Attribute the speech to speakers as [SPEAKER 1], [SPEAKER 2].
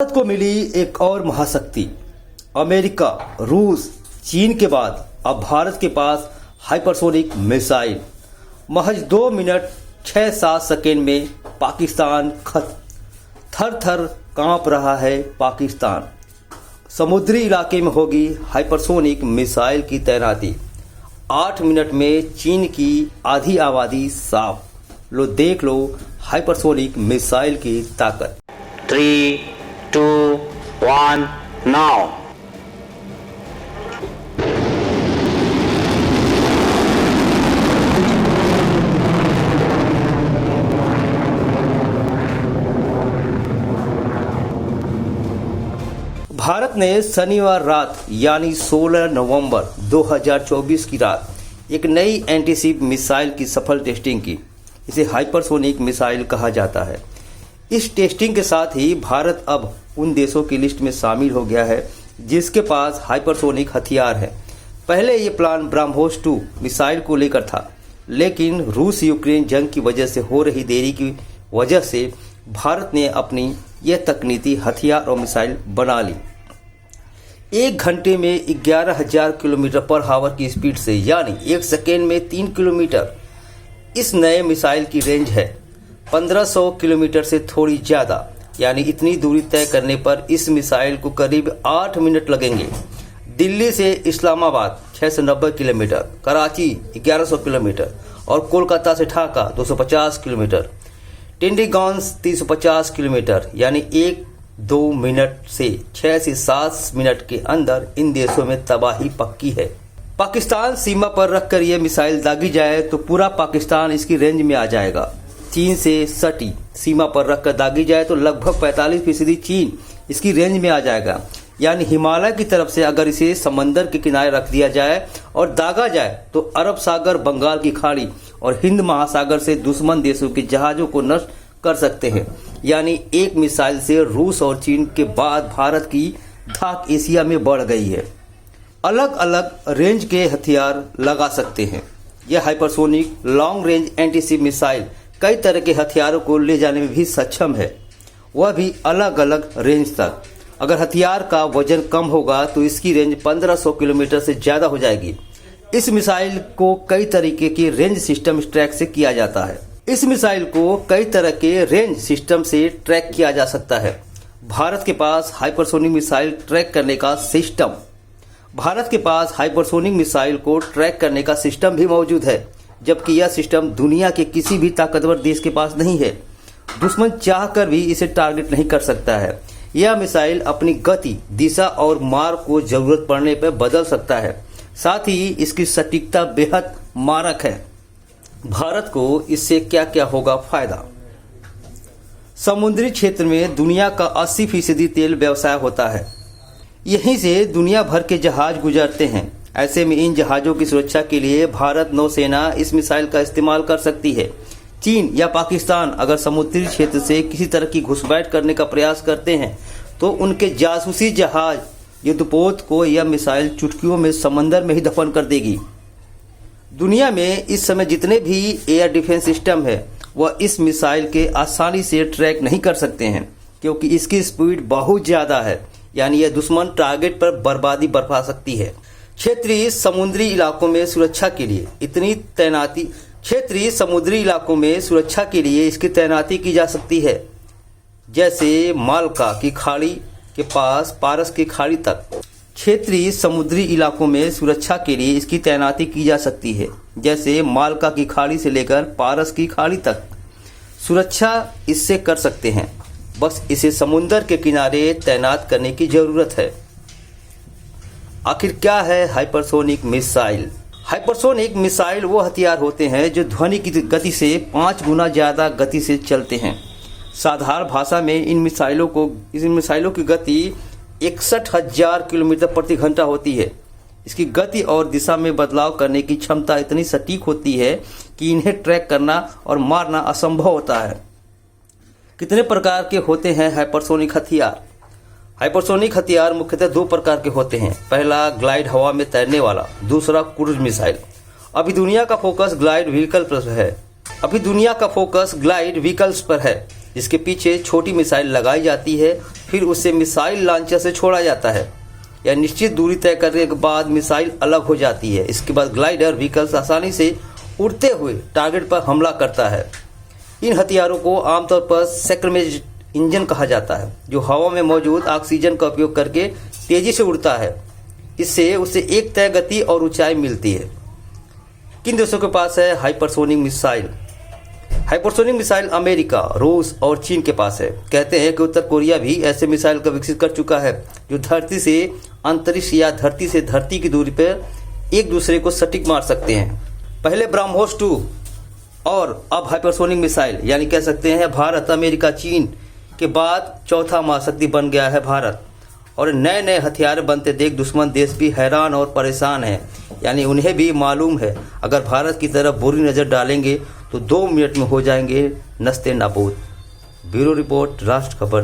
[SPEAKER 1] भारत को मिली एक और महाशक्ति। अमेरिका, रूस, चीन के बाद अब भारत के पास हाइपरसोनिक मिसाइल। महज 2 मिनट 6-7 सेकेंड में पाकिस्तान थर थर कांप रहा है। पाकिस्तान समुद्री इलाके में होगी हाइपरसोनिक मिसाइल की तैनाती। 8 मिनट में चीन की आधी आबादी साफ। लो देख लो हाइपरसोनिक मिसाइल की ताकत।
[SPEAKER 2] 3, 2, 1, now.
[SPEAKER 1] भारत ने शनिवार रात यानी 16 नवंबर 2024 की रात एक नई एंटीशिप मिसाइल की सफल टेस्टिंग की। इसे हाइपरसोनिक मिसाइल कहा जाता है। इस टेस्टिंग के साथ ही भारत अब उन देशों की लिस्ट में शामिल हो गया है जिसके पास हाइपरसोनिक हथियार है। पहले ये प्लान ब्रह्मोस 2 मिसाइल को लेकर था, लेकिन रूस यूक्रेन जंग की वजह से हो रही देरी की वजह से भारत ने अपनी यह तकनीकी हथियार और मिसाइल बना ली। 1 घंटे में 11,000 किलोमीटर पर हावर की स्पीड से यानी 1 सेकेंड में 3 किलोमीटर इस नए मिसाइल की रेंज है। 1500 किलोमीटर से थोड़ी ज़्यादा, यानी इतनी दूरी तय करने पर इस मिसाइल को करीब 8 मिनट लगेंगे। दिल्ली से इस्लामाबाद 690 किलोमीटर, कराची 1100 किलोमीटर और कोलकाता से ढाका 250 किलोमीटर, टिंडीगॉन 350 किलोमीटर, यानी 1-2 मिनट से 6 से 7 मिनट के अंदर इन देशों में तबाही पक्की है। पाकिस्तान सीमा पर रखकर यह मिसाइल दागी जाए तो पूरा पाकिस्तान इसकी रेंज में आ जाएगा। चीन से सटी सीमा पर रखकर दागी जाए तो लगभग 45% चीन इसकी रेंज में आ जाएगा। यानी हिमालय की तरफ से अगर इसे समंदर के किनारे रख दिया जाए और दागा जाए तो अरब सागर, बंगाल की खाड़ी और हिंद महासागर से दुश्मन देशों के जहाजों को नष्ट कर सकते हैं। यानी एक मिसाइल से रूस और चीन के बाद भारत की धाक एशिया में बढ़ गई है। अलग अलग रेंज के हथियार लगा सकते हैं। यह hypersonic long range antiship missile कई तरह के हथियारों को ले जाने में भी सक्षम है, वह भी अलग अलग रेंज तक। अगर हथियार का वजन कम होगा तो इसकी रेंज 1500 किलोमीटर से ज़्यादा हो जाएगी। इस मिसाइल को कई तरीके के रेंज सिस्टम ट्रैक से किया जाता है। इस मिसाइल को कई तरह के रेंज सिस्टम से ट्रैक किया जा सकता है। भारत के पास हाइपरसोनिक मिसाइल ट्रैक करने का सिस्टम भी मौजूद है, जबकि यह सिस्टम दुनिया के किसी भी ताकतवर देश के पास नहीं है। दुश्मन चाहकर भी इसे टारगेट नहीं कर सकता है। यह मिसाइल अपनी गति, दिशा और मार्ग को जरूरत पड़ने पर बदल सकता है। साथ ही इसकी सटीकता बेहद मारक है। भारत को इससे क्या क्या होगा फायदा। समुद्री क्षेत्र में दुनिया का 80% तेल व्यवसाय होता है। यहीं से दुनिया भर के जहाज गुजरते हैं। ऐसे में इन जहाज़ों की सुरक्षा के लिए भारत नौसेना इस मिसाइल का इस्तेमाल कर सकती है। चीन या पाकिस्तान अगर समुद्री क्षेत्र से किसी तरह की घुसपैठ करने का प्रयास करते हैं तो उनके जासूसी जहाज युद्धपोत को यह मिसाइल चुटकियों में समंदर में ही दफन कर देगी। दुनिया में इस समय जितने भी एयर डिफेंस सिस्टम है वह इस मिसाइल के आसानी से ट्रैक नहीं कर सकते हैं, क्योंकि इसकी स्पीड बहुत ज़्यादा है। यानी यह दुश्मन टारगेट पर बर्बादी बरपा सकती है। क्षेत्रीय समुद्री इलाकों में सुरक्षा के लिए इसकी तैनाती की जा सकती है, जैसे मालका की खाड़ी के पास पारस की खाड़ी तक। क्षेत्रीय समुद्री इलाकों में सुरक्षा के लिए इसकी तैनाती की जा सकती है, जैसे मालका की खाड़ी से लेकर पारस की खाड़ी तक। सुरक्षा इससे कर सकते हैं, बस इसे समुद्र के किनारे तैनात करने की जरूरत है। आखिर क्या है हाइपरसोनिक मिसाइल? हाइपरसोनिक मिसाइल वो हथियार होते हैं जो ध्वनि की गति से 5 गुना ज़्यादा गति से चलते हैं। साधारण भाषा में इन मिसाइलों की गति 61,000 किलोमीटर प्रति घंटा होती है। इसकी गति और दिशा में बदलाव करने की क्षमता इतनी सटीक होती है कि इन्हें ट्रैक करना और मारना असंभव होता है। कितने प्रकार के होते हैं हाइपरसोनिक हथियार? हाइपरसोनिक हथियार मुख्यतः 2 प्रकार के होते हैं। पहला ग्लाइड हवा में तैरने वाला, दूसरा क्रूज मिसाइल। अभी दुनिया का फोकस ग्लाइड व्हीकल्स पर है, जिसके पीछे छोटी मिसाइल लगाई जाती है फिर उसे मिसाइल लॉन्चर से छोड़ा जाता है या निश्चित दूरी तय करने के बाद मिसाइल अलग हो जाती है। इसके बाद ग्लाइडर व्हीकल्स आसानी से उड़ते हुए टारगेट पर हमला करता है। इन हथियारों को आमतौर पर सैक्रमेज इंजन कहा जाता है, जो हवा में मौजूद ऑक्सीजन का उपयोग करके तेजी से उड़ता है। इससे उसे एक तय गति और ऊंचाई मिलती है। किन देशों के पास है hypersonic missile? Hypersonic missile America, रूस और चीन के पास है। कहते हैं कि उत्तर कोरिया भी ऐसे मिसाइल का विकसित कर चुका है जो धरती से अंतरिक्ष या धरती से धरती की दूरी पर एक दूसरे को सटीक मार सकते हैं। पहले ब्रह्मोस 2 और अब हाइपरसोनिक मिसाइल, यानी कह सकते हैं भारत, अमेरिका, चीन के बाद चौथा महाशक्ति बन गया है भारत। और नए नए हथियार बनते देख दुश्मन देश भी हैरान और परेशान हैं। यानी उन्हें भी मालूम है अगर भारत की तरफ बुरी नज़र डालेंगे तो 2 मिनट में हो जाएंगे नस्ते नाबूद। ब्यूरो रिपोर्ट, राष्ट्र खबर।